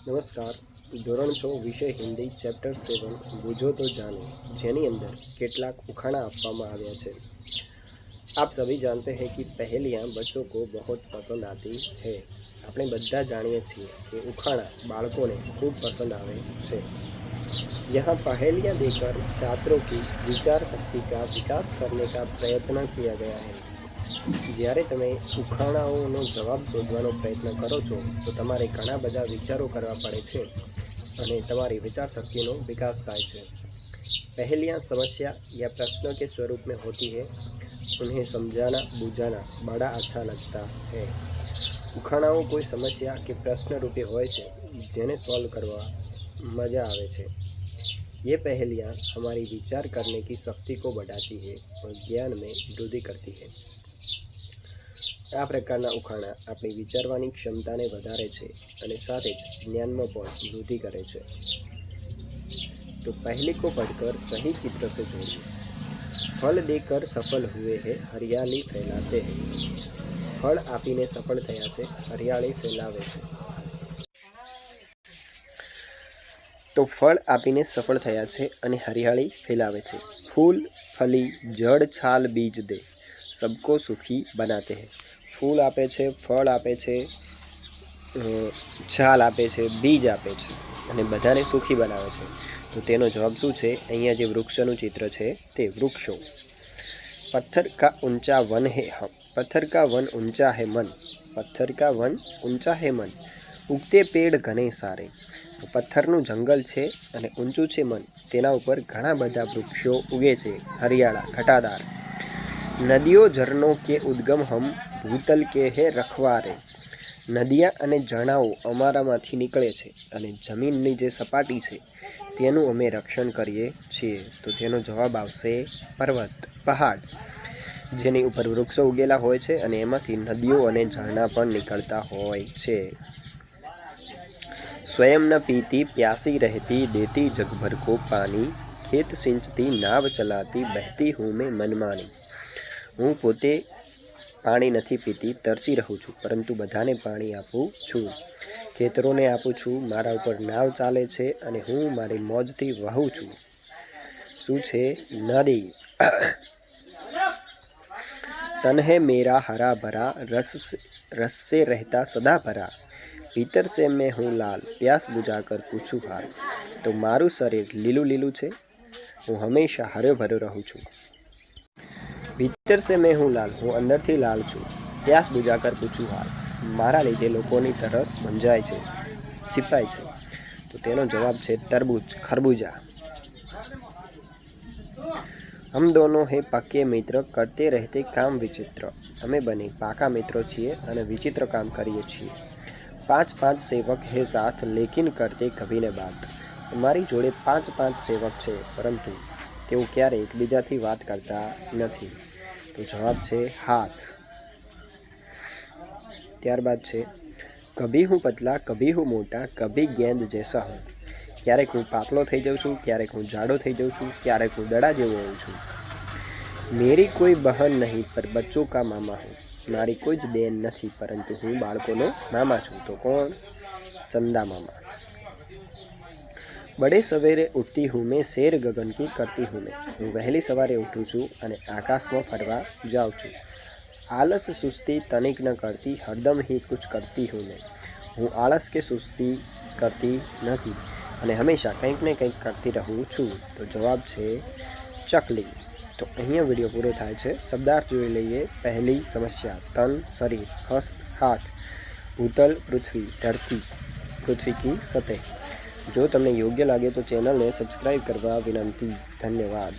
નમસ્કાર. ધોરણ 6 વિષય હિન્દી ચેપ્टर 7 બૂझो तो जानो, જેની અંદર કેટલાક ઉખાણા આપવામાં આવ્યા છે। आप सभी जानते हैं कि पहेलियाँ बच्चों को बहुत पसंद आती है। આપણે બધા જાણીએ છીએ કે ઉખાણા બાળકોને ખૂબ પસંદ આવે છે। यहाँ पहेलियाँ देकर छात्रों की विचार शक्ति का विकास करने का प्रयत्न किया गया है। જ્યારે તમે ઉખાણાઓનો જવાબ શોધવાનો પ્રયત્ન કરો છો તો તમારે ઘણા બધા વિચારો કરવા પડે છે અને તમારી વિચાર શક્તિનો વિકાસ થાય છે। पहेलियाँ समस्या या प्रश्न के स्वरूप में होती है। उन्हें समझाना बूझाना बड़ा अच्छा लगता है। उखाणाओ कोई समस्या के प्रश्न रूपे होय छे जेने सॉल्व करवा मजा आवे छे। ये पहेलियाँ हमारी विचार करने की शक्ति को बढ़ाती है और ज्ञान में वृद्धि करती है। आ प्रकारना उखाणा अपनी विचारवानी क्षमताने वधारे छे अने साथे ज ज्ञानमां पण वृद्धि करे छे। तो पहले को पढ़कर सही चित्र से जोड़िए। फल देकर सफल हुए हैं, हरियाली फैलाते हैं। फल आपीने सफल थया छे, हरियाली फैलावे छे। तो फल आपीने सफल थया छे अने हरियाली फैलावे छे। फूल फली जड़ छाल बीज दे, सबको सुखी बनाते हैं। फूल आपे छे, फल आपे छे, छाल आपे छे, बीज आपे छे अने बधाने सुखी बनावे छे। तो तेनो जवाब शुं छे? अहींया जे वृक्षोनुं चित्र छे ते वृक्षो। पत्थर का ऊंचा वन है हम, पत्थर का वन ऊंचा है मन, पत्थर का वन ऊंचा है मन, उगते पेड़ घणे सारे। तो पत्थरनुं जंगल छे अने ऊंचुं छे मन, तेना उपर घणा बधा वृक्षो उगे छे, हरियाळा घटादार। नदियों झरनों के उद्गम हम, भूतल के है रखवारे। नदिया अने झरणाओ अमारामांथी निकळे छे अने जमीननी जे सपाटी छे तेनुं अमे रक्षण करीए छीए। तो तेनो जवाब आवशे पर्वत, पहाड़, जेनी उपर वृक्षो उगेला होय छे अने एमांथी नदियों अने झरना पण निकळता होय छे। स्वयं न पीती प्यासी रहती, देती जग भर को पानी, खेत सिंचती नाव चलाती, बहती हूँ मैं मनमानी। हूँ पोते पाणी नथी पीती, तरसी रहूँ छूँ, परंतु बधाने पाणी आपું છું। ખેતરોને આપું છું, મારા ઉપર નાવ ચાલે છે અને હું મારી મોજથી વહું છું। શું છે? નદી। तन है मेरा हरा भरा, रस से रहता सदा भरा, भीतर से मैं हूँ लाल, प्यास बुझाकर पूछूं हाल। तो मारू शरीर लीलू लीलू छे, हूँ हमेशा हर्यो भर्यो रहूँ छूँ। भीतर से मैं हूँ लाल, हूँ अंदरथी लाल छूँ, प्यास बुझाकर पूछूं हाल, मारा लीधे लोकोनी तरस भंजाय छे, छिपाय छे। तो तेनो जवाब छे तरबूज, खरबूजा। हम दोनों है पक्के मित्र, करते रहते काम विचित्र। अमे बने पाका मित्रों छीए अने विचित्र काम करीए छीए। 5-5 सेवक है साथ, लेकिन करते कभी न बात। मारी जोड़े 5-5 सेवक छे, परंतु तेओ क्यारे एकबीजाथी वात करता नथी। तो जवाब छे हाथ। त्यारबाद छे कभी हूँ पतला, कभी हूँ मोटा, कभी गेंद जैसा हूँ। क्यारेक हूँ पातलो थई जाऊँ छूँ, क्यारेक हूँ जाडो थई जाऊँ छूँ, क्यारेक हूँ दड़ा जेवो होऊं छूं। मेरी कोई बहन नहीं पर बच्चों का मामा हूँ। मारी कोई ज बेन नहीं, परंतु हूँ बाळकोनो मामा छूं। तो कोण? चंदा मामा। बड़े सवेरे उठती हूँ मैं, शेर गगन की करती हूँ मैं। हूँ वहेली सवारे उठूँ छूं अने आकाशमां फरवा जाऊँ छूं। आलस सुस्ती तनिक न करती, हरदम ही कुछ करती हूँ मैं। हूँ आलस के सुस्ती करती नहीं अने हमेशा कंईक ने कंईक करती रहूँ छूं। तो जवाब छे चकली। तो अहींया विडियो पूरो थाय छे। शब्दार्थ जोई लईए। पहली समस्या, तन शरीर, हस्त हाथ, भूतल पृथ्वी, धरती पृथ्वी की सतह। जो तमने योग्य लागे तो चेनल ने सब्सक्राइब करवा विनंती। धन्यवाद।